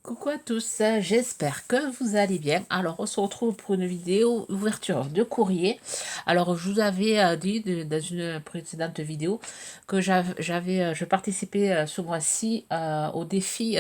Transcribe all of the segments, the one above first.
Coucou à tous, j'espère que vous allez bien. Alors, on se retrouve pour une vidéo ouverture de courrier. Alors, je vous avais dit dans une précédente vidéo que je participais ce mois-ci au défi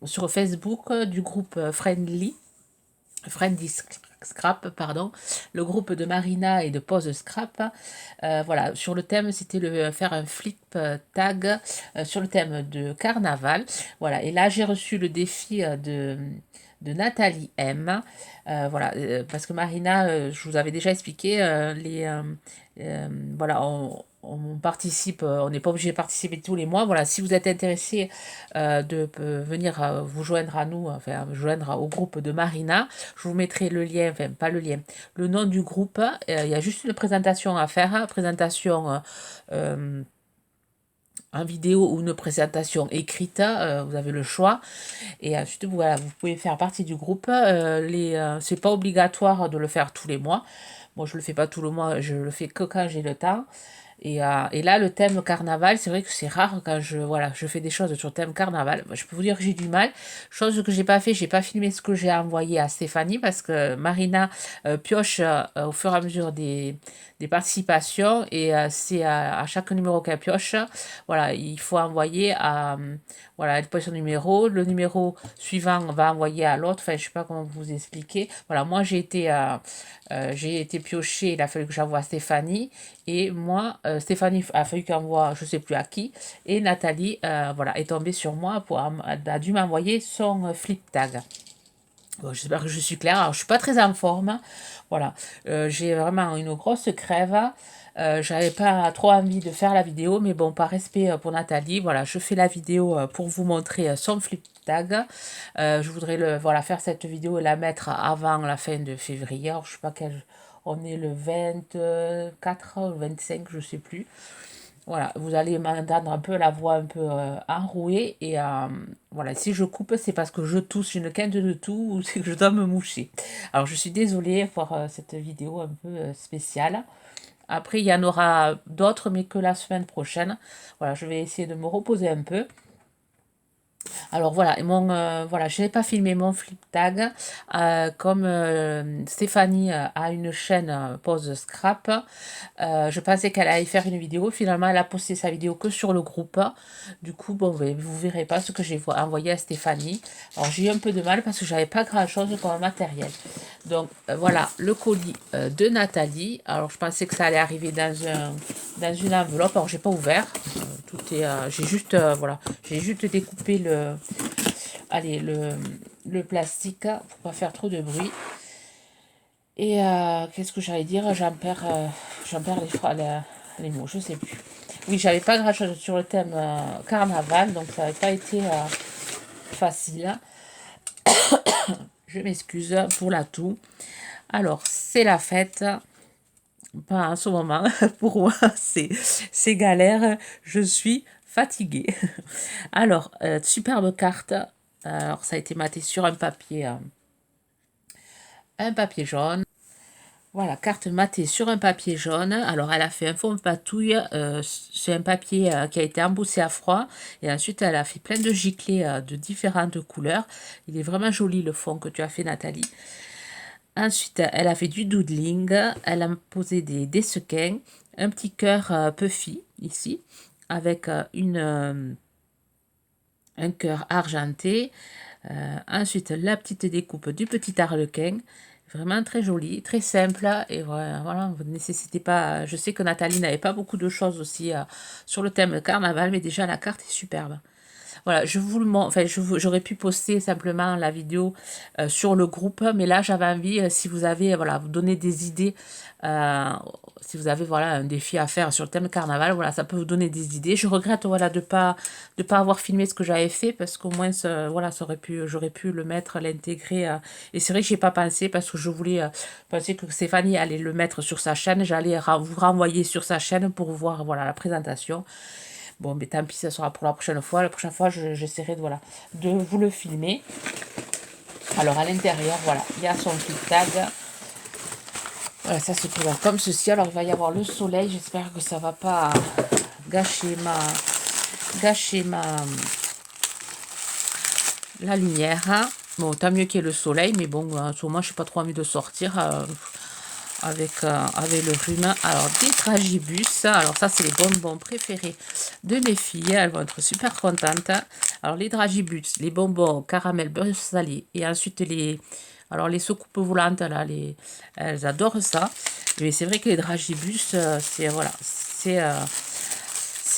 sur Facebook du groupe Friendly Scrap, pardon, le groupe de Marina et de Pose Scrap. Voilà, sur le thème, c'était faire un flip tag sur le thème de carnaval. Voilà, et là, j'ai reçu le défi de Nathalie M. Voilà, parce que Marina, je vous avais déjà expliqué, euh, voilà, on participe, on n'est pas obligé de participer tous les mois. Voilà, si vous êtes intéressé de venir vous joindre à nous, enfin, vous joindre au groupe de Marina, je vous mettrai le lien, enfin, pas le lien, le nom du groupe. Il y a juste une présentation à faire, présentation euh, en vidéo ou une présentation écrite, vous avez le choix. Et ensuite, voilà, vous pouvez faire partie du groupe. C'est pas obligatoire de le faire tous les mois. Moi, je le fais pas tout le mois, je le fais que quand j'ai le temps. Et là, le thème carnaval, c'est vrai que c'est rare quand je fais des choses sur le thème carnaval. Je peux vous dire que j'ai du mal. Chose que j'ai pas filmé ce que j'ai envoyé à Stéphanie parce que Marina pioche au fur et à mesure des participations et c'est à chaque numéro qu'elle pioche. Voilà, il faut envoyer voilà, elle pose son numéro. Le numéro suivant va envoyer à l'autre. Enfin, je sais pas comment vous expliquer. Voilà, moi j'ai été piochée, il a fallu que j'envoie à Stéphanie. Et moi, Stéphanie a fallu qu'elle envoie, je sais plus à qui. Et Nathalie, voilà, est tombée sur moi, a dû m'envoyer son flip tag. Bon, j'espère que je suis claire. Alors, je suis pas très en forme. Voilà. J'ai vraiment une grosse crève. J'avais pas trop envie de faire la vidéo, mais bon, par respect pour Nathalie, voilà, je fais la vidéo pour vous montrer son flip tag. Je voudrais voilà, faire cette vidéo et la mettre avant la fin de février. Alors, je sais pas quel, on est le 24 ou 25, je sais plus. Voilà, vous allez m'entendre un peu la voix un peu enrouée et voilà, si je coupe, c'est parce que je tousse, j'ai une quinte de tout ou c'est que je dois me moucher. Alors, je suis désolée pour cette vidéo un peu spéciale. Après, il y en aura d'autres, mais que la semaine prochaine. Voilà, je vais essayer de me reposer un peu. Alors voilà, voilà, je n'ai pas filmé mon flip tag. Comme Stéphanie a une chaîne Pause Scrap, je pensais qu'elle allait faire une vidéo. Finalement, elle a posté sa vidéo que sur le groupe. Du coup, bon, ben, vous verrez pas ce que j'ai envoyé à Stéphanie. Alors j'ai eu un peu de mal parce que j'avais pas grand-chose comme matériel. Donc voilà, le colis de Nathalie. Alors je pensais que ça allait arriver dans une enveloppe. Alors j'ai pas ouvert. J'ai juste, voilà, j'ai juste découpé allez, le plastique pour pas faire trop de bruit. Et qu'est-ce que j'allais dire? J'en perds les mots, je sais plus. Oui, j'avais pas grand chose sur le thème carnaval, donc ça n'avait pas été facile. Je m'excuse pour la toux. Alors, c'est la fête. Pas en ce moment. Pour moi, c'est galère. Je suis fatiguée. Alors, superbe carte. Alors, ça a été maté sur un papier jaune. Voilà, carte matée sur un papier jaune. Alors, elle a fait un fond de patouille. C'est un papier qui a été embossé à froid. Et ensuite, elle a fait plein de giclées de différentes couleurs. Il est vraiment joli le fond que tu as fait, Nathalie. Ensuite, elle a fait du doodling. Elle a posé des sequins. Un petit cœur puffy, ici. Avec un cœur argenté. Ensuite, la petite découpe du petit arlequin. Vraiment très joli, très simple. Et voilà, vous ne nécessitez pas. Je sais que Nathalie n'avait pas beaucoup de choses aussi sur le thème carnaval, mais déjà la carte est superbe. Voilà, je vous le montre. Enfin, j'aurais pu poster simplement la vidéo sur le groupe, mais là, j'avais envie, si vous avez, voilà, vous donner des idées, euh, si vous avez, voilà, un défi à faire sur le thème carnaval, voilà, ça peut vous donner des idées. Je regrette, voilà, de pas avoir filmé ce que j'avais fait, parce qu'au moins, voilà, j'aurais pu le mettre, l'intégrer. Et c'est vrai que j'ai pas pensé, parce que je voulais, penser que Stéphanie allait le mettre sur sa chaîne. J'allais vous renvoyer sur sa chaîne pour voir, voilà, la présentation. Bon, mais tant pis, ça sera pour la prochaine fois. La prochaine fois, j'essaierai de vous le filmer. Alors, à l'intérieur, voilà, il y a son petit tag. Voilà, ça se présente comme ceci. Alors, il va y avoir le soleil. J'espère que ça va pas gâcher ma la lumière. Bon, tant mieux qu'il y ait le soleil, mais bon, en ce moment, je n'ai pas trop envie de sortir avec le rhume. Alors, des dragibus. Alors, ça, c'est les bonbons préférés de mes filles. Elles vont être super contentes. Alors, les dragibus, les bonbons au caramel beurre salé. Et ensuite, alors, les soucoupes volantes, là, elles adorent ça. Mais c'est vrai que les dragibus, c'est, voilà, c'est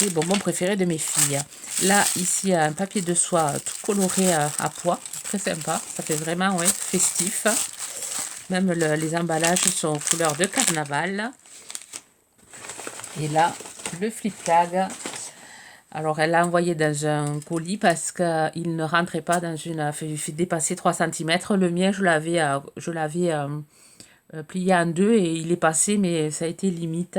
les bonbons préférés de mes filles. Là, ici, un papier de soie tout coloré à pois. Très sympa. Ça fait vraiment, ouais, festif. Même les emballages sont couleur de carnaval. Et là, le flip tag. Alors, elle l'a envoyé dans un colis parce qu'il ne rentrait pas dans une... Il fait dépasser 3 cm. Le mien, je l'avais plié en deux et il est passé, mais ça a été limite.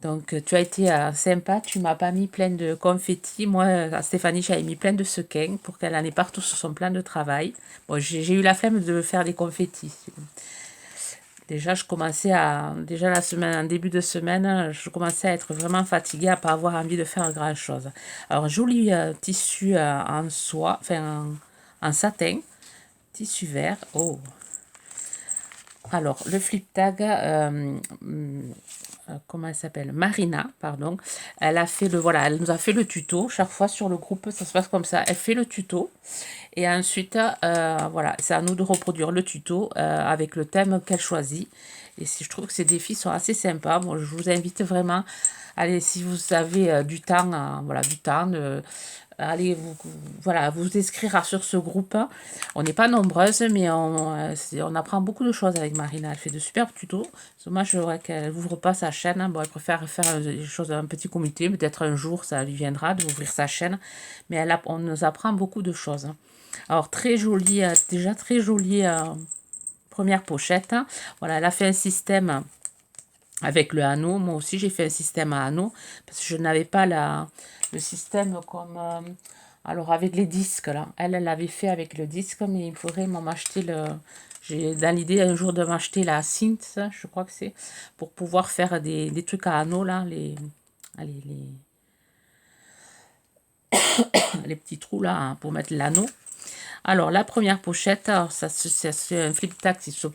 Donc, tu as été sympa. Tu m'as pas mis plein de confettis. Moi, à Stéphanie, j'avais mis plein de sequins pour qu'elle en ait partout sur son plan de travail. Bon, j'ai eu la flemme de faire des confettis. Déjà, déjà la semaine, en début de semaine, je commençais à être vraiment fatiguée, à ne pas avoir envie de faire grand-chose. Alors, joli tissu en soie, enfin en satin, tissu vert. Oh. Alors, le flip tag, comment elle s'appelle? Marina, pardon. Elle a fait voilà, elle nous a fait le tuto. Chaque fois sur le groupe, ça se passe comme ça. Elle fait le tuto. Et ensuite, voilà, c'est à nous de reproduire le tuto avec le thème qu'elle choisit. Et je trouve que ces défis sont assez sympas. Moi, je vous invite vraiment, allez, si vous avez du temps, voilà, du temps, allez voilà, vous inscrire sur ce groupe. On n'est pas nombreuses, mais on apprend beaucoup de choses avec Marina. Elle fait de super tutos. Moi, je voudrais qu'elle n'ouvre pas sa chaîne. Bon, elle préfère faire des choses un petit comité. Peut-être un jour, ça lui viendra d'ouvrir sa chaîne. Mais on nous apprend beaucoup de choses. Alors, très jolie, déjà très jolie première pochette. Voilà, elle a fait un système avec le anneau. Moi aussi, j'ai fait un système à anneau parce que je n'avais pas le système comme... alors, avec les disques, là. Elle l'avait fait avec le disque, mais il faudrait m'acheter le... J'ai dans l'idée un jour de m'acheter la Synth, je crois que c'est, pour pouvoir faire des trucs à anneau, là, allez, les petits trous, là, hein, pour mettre l'anneau. Alors, la première pochette, c'est un flip tag qui se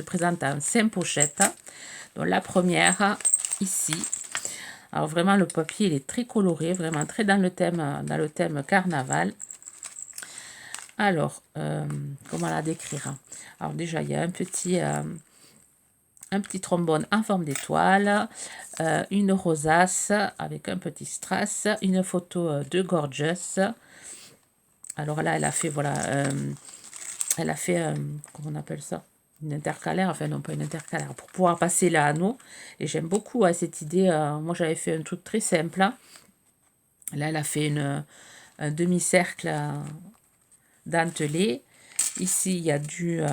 présente en 5 pochettes. Donc, la première, ici. Alors, vraiment, le papier, il est très coloré, vraiment très dans le thème carnaval. Alors, comment la décrire? Alors, déjà, il y a un petit trombone en forme d'étoile, une rosace avec un petit strass, une photo de Gorgeous. Alors là, elle a fait, voilà, comment on appelle ça? Une intercalaire, enfin non, pas une intercalaire, pour pouvoir passer l'anneau. Et j'aime beaucoup cette idée. Moi, j'avais fait un truc très simple. Là, elle a fait un demi-cercle dentelé. Ici, il y a du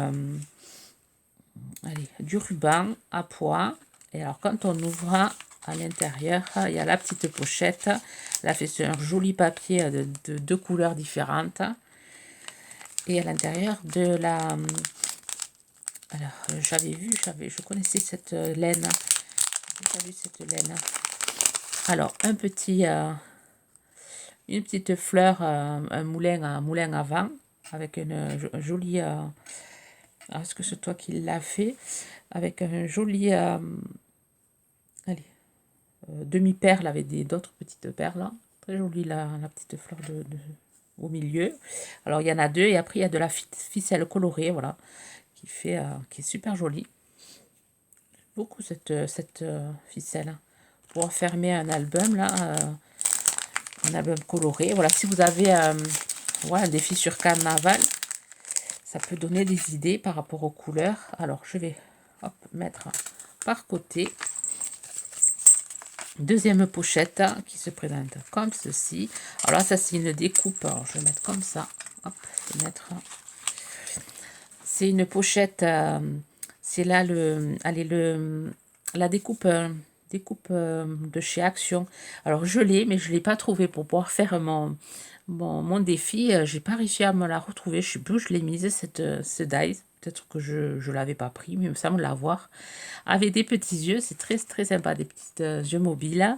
ruban à pois. Et alors, quand on ouvre à l'intérieur, il y a la petite pochette. Elle a fait sur un joli papier de deux couleurs différentes. Et à l'intérieur de la... Alors, je connaissais cette laine. J'ai déjà vu cette laine. Alors, une petite fleur, un moulin à vent, avec une jolie... est-ce que c'est toi qui l'as fait? Avec un joli... allez, demi-perle avec d'autres petites perles. Très jolie la petite fleur au milieu. Alors, il y en a deux. Et après, il y a de la ficelle colorée, voilà, qui est super jolie. J'aime beaucoup cette ficelle. Pour fermer un album, là, un album coloré. Voilà, si vous avez voilà, un défi sur carnaval, ça peut donner des idées par rapport aux couleurs. Alors, je vais mettre par côté. Deuxième pochette qui se présente comme ceci. Alors là, ça, c'est une découpe. Alors, je vais mettre comme ça. Hop, je vais mettre... C'est une pochette... c'est là la découpe... découpe de chez Action. Alors, je l'ai, mais je ne l'ai pas trouvé pour pouvoir faire mon défi. J'ai pas réussi à me la retrouver. Je sais plus où je l'ai mise, cette dies. peut-être que je ne l'avais pas pris, mais il me semble l'avoir. Avec des petits yeux, c'est très très sympa, des petits yeux mobiles.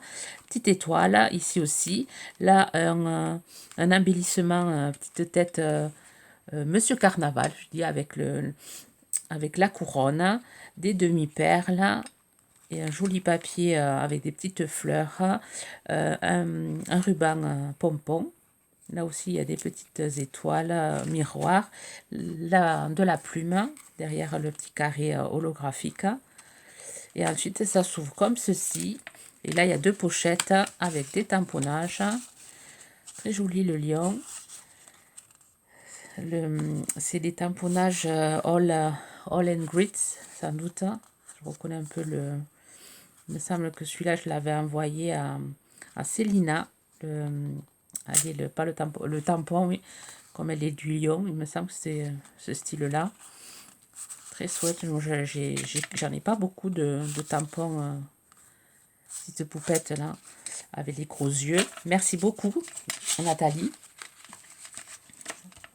Petite étoile, ici aussi. Là, un embellissement, petite tête Monsieur Carnaval, je dis, avec la couronne, des demi-perles et un joli papier avec des petites fleurs, un ruban pompon. Là aussi, il y a des petites étoiles miroirs, de la plume derrière le petit carré holographique. Et ensuite, ça s'ouvre comme ceci. Et là, il y a deux pochettes avec des tamponnages. Très joli le lion. C'est des tamponnages all and grits, sans doute. Je reconnais un peu le... Il me semble que celui-là, je l'avais envoyé à Célina. Pas le tampon, oui. Comme elle est du lion, il me semble que c'est ce style-là. Très chouette. J'en ai pas beaucoup de tampons, petites poupettes là, avec les gros yeux. Merci beaucoup, Nathalie.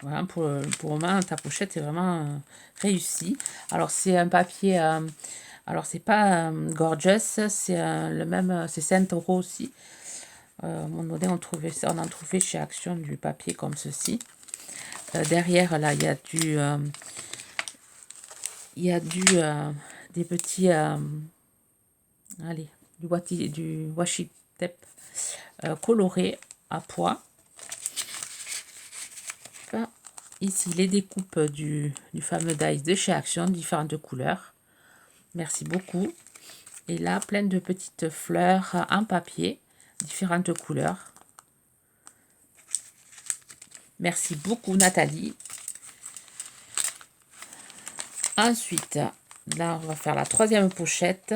Voilà, pour le moment, ta pochette est vraiment réussie. Alors, c'est un papier... alors, c'est pas Gorgeous, c'est le même... c'est 5 € aussi. À un moment donné, on en trouvait chez Action du papier comme ceci. Derrière, là, il y a des petits... allez, du washi tape coloré à pois. Ici, les découpes du fameux dice de chez Action, différentes couleurs. Merci beaucoup. Et là, plein de petites fleurs en papier, différentes couleurs. Merci beaucoup, Nathalie. Ensuite, là, on va faire la troisième pochette,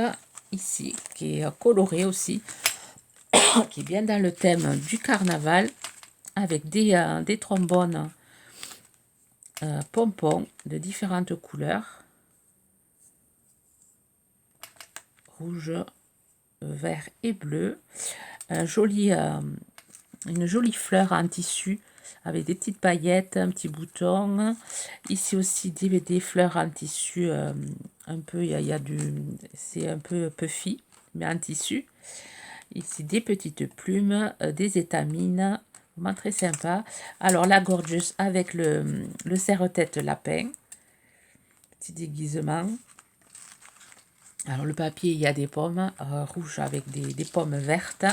ici, qui est colorée aussi, qui est bien dans le thème du carnaval, avec des trombones pompons de différentes couleurs. Rouge, vert et bleu. Une jolie fleur en tissu avec des petites paillettes, un petit bouton. Ici aussi des fleurs en tissu, un peu, c'est un peu puffy, mais en tissu. Ici des petites plumes, des étamines, vraiment très sympa. Alors la Gorgeous avec le serre-tête lapin, petit déguisement. Alors le papier, il y a des pommes rouges avec des pommes vertes.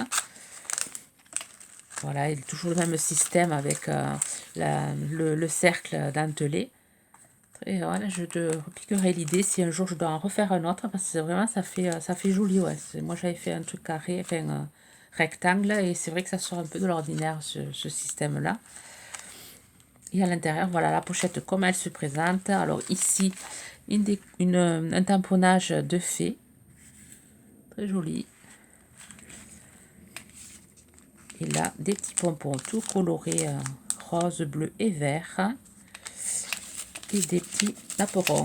Voilà, il y a toujours le même système avec le cercle dentelé. Et voilà, je te repiquerai l'idée si un jour je dois en refaire un autre, parce que vraiment ça fait joli. Ouais. Moi j'avais fait un truc carré, enfin rectangle, et c'est vrai que ça sort un peu de l'ordinaire ce système-là. Et à l'intérieur, voilà la pochette comme elle se présente. Alors ici, un tamponnage de fée, très joli. Et là, des petits pompons tout colorés, rose, bleu et vert. Et des petits napperons.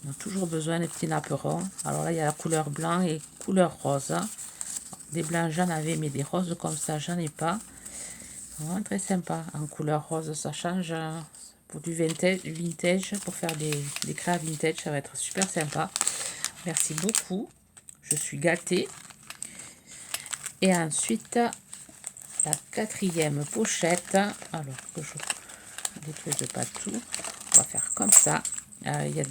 On a toujours besoin des petits napperons. Alors là, il y a la couleur blanc et couleur rose. Des blancs, j'en avais, mais des roses comme ça, j'en ai pas. Vraiment très sympa. En couleur rose, ça change. Pour du vintage, pour faire des crayons vintage, ça va être super sympa. Merci beaucoup. Je suis gâtée. Et ensuite, la quatrième pochette. Alors que je ne détruise pas tout. On va faire comme ça. Il y a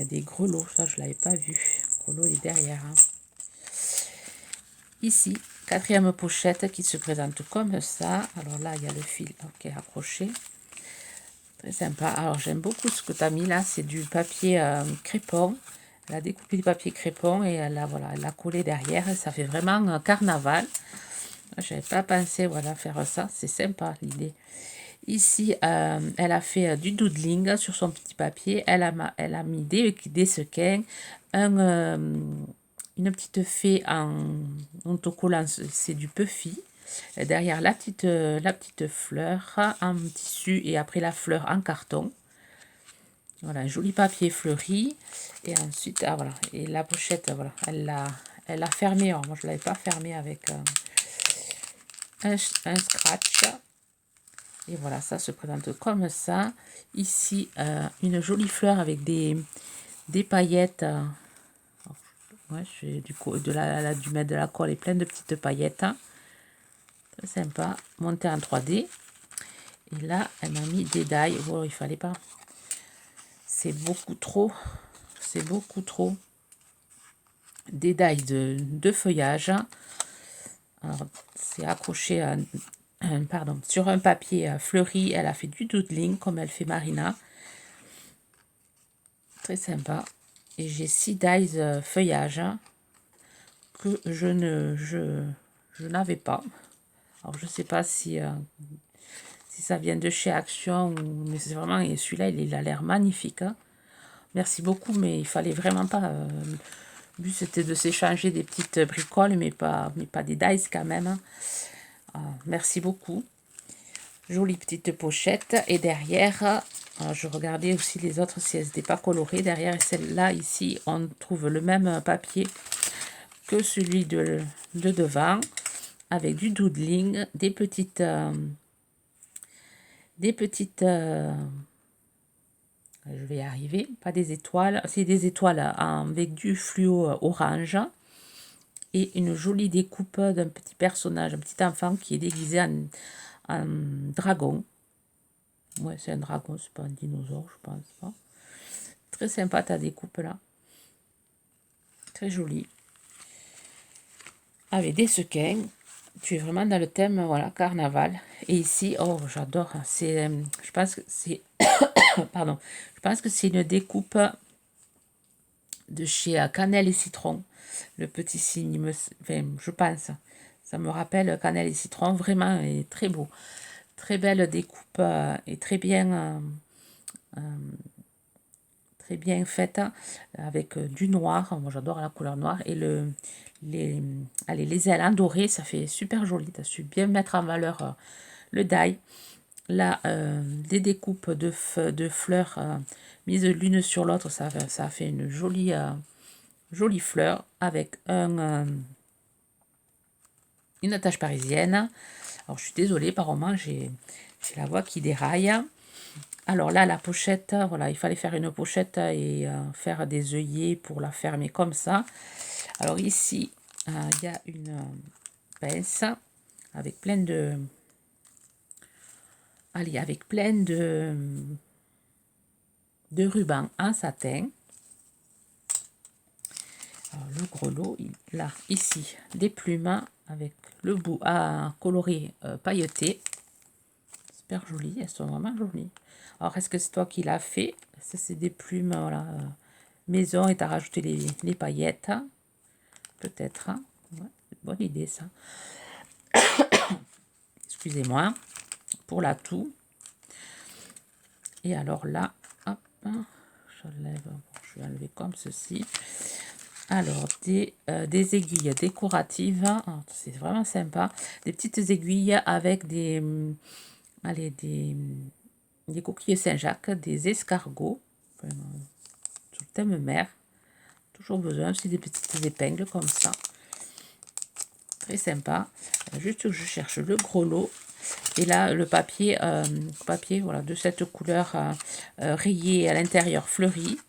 des grelots. Ça, je ne l'avais pas vu. Le grelot est derrière. Hein. Ici, quatrième pochette qui se présente comme ça. Alors là, il y a le fil qui est accroché. Très sympa. Alors, j'aime beaucoup ce que tu as mis là. C'est du papier crépon. Elle a découpé du papier crépon et elle l'a collé derrière. Et ça fait vraiment carnaval. Je n'avais pas pensé faire ça. C'est sympa l'idée. Ici, elle a fait du doodling sur son petit papier. Elle a mis des sequins, une petite fée en autocollant, c'est du puffy. Et derrière la petite fleur en tissu et après la fleur en carton. Voilà, un joli papier fleuri. Et ensuite, voilà. Et la pochette, voilà, elle l'a fermée. Alors, moi, je ne l'avais pas fermée avec un scratch. Et voilà, ça se présente comme ça. Ici, une jolie fleur avec des paillettes. Ouais, je fais du mettre de la colle et plein de petites paillettes. Très sympa. Monté en 3D. Et là, elle m'a mis des die. Oh, il fallait pas. C'est beaucoup trop. C'est beaucoup trop. Des die de feuillage. Alors, c'est accroché pardon, sur un papier fleuri. Elle a fait du doodling comme elle fait Marina. Très sympa. Et j'ai 6 dies feuillage que je n'avais pas. Alors, je sais pas si ça vient de chez Action, mais c'est vraiment... Et celui-là, il a l'air magnifique. Hein. Merci beaucoup, mais il fallait vraiment pas... le but, c'était de s'échanger des petites bricoles, mais pas des dies quand même. Hein. Merci beaucoup. Jolie petite pochette. Et derrière, je regardais aussi les autres si elles n'étaient pas colorées. Derrière celle-là, ici, on trouve le même papier que celui de devant, avec du doodling, des petites je vais y arriver, pas des étoiles, c'est des étoiles avec du fluo orange et une jolie découpe d'un petit personnage, un petit enfant qui est déguisé en dragon. Ouais, c'est un dragon, c'est pas un dinosaure, je pense pas. Très sympa ta découpe là. Très jolie. Avec des sequins. Tu es vraiment dans le thème, voilà, carnaval. Et ici, oh, j'adore. C'est, je pense que c'est, pardon, je pense que c'est une découpe de chez Cannelle et Citron. Le petit signe, enfin, je pense. Ça me rappelle Cannelle et Citron. Vraiment, est très beau. Très belle découpe et très bien faite avec du noir. Moi, j'adore la couleur noire. Et les ailes en doré, ça fait super joli. Tu as su bien mettre en valeur le die. Là, des découpes de fleurs mises l'une sur l'autre, ça a fait une jolie fleur avec une attache parisienne. Alors, je suis désolée, par moment, j'ai la voix qui déraille. Alors là, la pochette, voilà, il fallait faire une pochette et faire des œillets pour la fermer comme ça. Alors ici, il y a une pince avec plein de... Allez, avec plein de rubans en satin. Alors, le gros lot, là, ici, des plumes avec le bout à colorer pailleté. Super joli, elles sont vraiment jolies. Alors, est-ce que c'est toi qui l'as fait? Ça, c'est des plumes, voilà, maison, et tu as rajouté les paillettes. Peut-être. Hein. Ouais, bonne idée, ça. Excusez-moi pour la toux. Et alors là, hop, j'enlève, je vais enlever comme ceci. Alors, des aiguilles décoratives. C'est vraiment sympa. Des petites aiguilles avec des coquilles Saint-Jacques, des escargots. Enfin, sur le thème mer. Toujours besoin aussi des petites épingles comme ça. Très sympa. Juste que je cherche le gros lot. Et là, le papier, voilà, de cette couleur rayée à l'intérieur fleuri.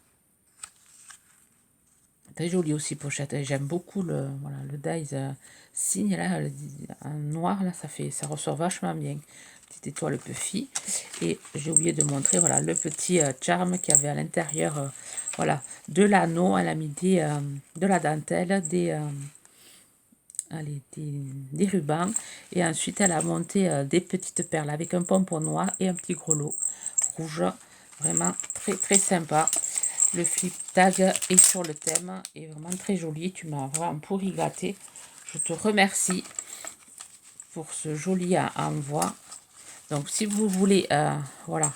Très joli aussi pochette. J'aime beaucoup le dies signe là, en noir là, ça ressort vachement bien. Petite étoile Puffy. Et j'ai oublié de montrer voilà le petit charme qu'il y avait à l'intérieur, voilà, de l'anneau. Elle a mis de la dentelle, des rubans, et ensuite elle a monté des petites perles avec un pompon noir et un petit gros lot rouge. Vraiment très très sympa. Le flip tag est sur le thème et vraiment très joli. Tu m'as vraiment pourri gâté. Je te remercie pour ce joli envoi. Donc si vous voulez, voilà,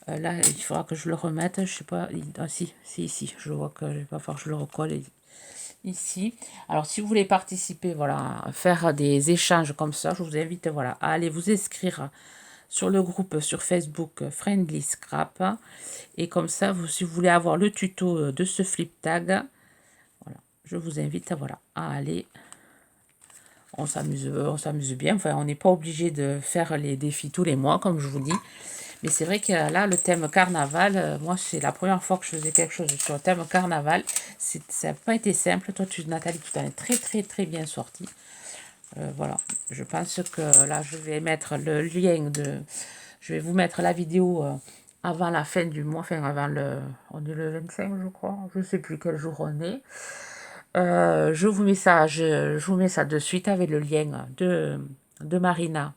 là il faudra que je le remette. Je sais pas, si c'est ici. Je vois que je vais pas falloir que je le recolle ici. Alors si vous voulez participer, voilà, faire des échanges comme ça, je vous invite, voilà, à aller vous inscrire sur le groupe sur Facebook Friendly Scrap. Et comme ça, si vous voulez avoir le tuto de ce flip tag, voilà, je vous invite voilà, à aller. on s'amuse bien. Enfin, on n'est pas obligé de faire les défis tous les mois, comme je vous dis. Mais c'est vrai que là, le thème carnaval, moi, c'est la première fois que je faisais quelque chose sur le thème carnaval. Ça n'a pas été simple. Toi, Nathalie, tu t'en es très, très, très bien sortie. Voilà, je pense que là, je vais mettre le lien de... Je vais vous mettre la vidéo avant la fin du mois, enfin avant le... On est le 25, je crois. Je ne sais plus quel jour on est. Je vous mets ça, je vous mets ça de suite avec le lien de Marina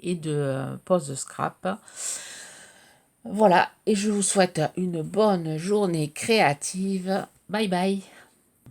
et de Pause Scrap. Voilà, et je vous souhaite une bonne journée créative. Bye bye.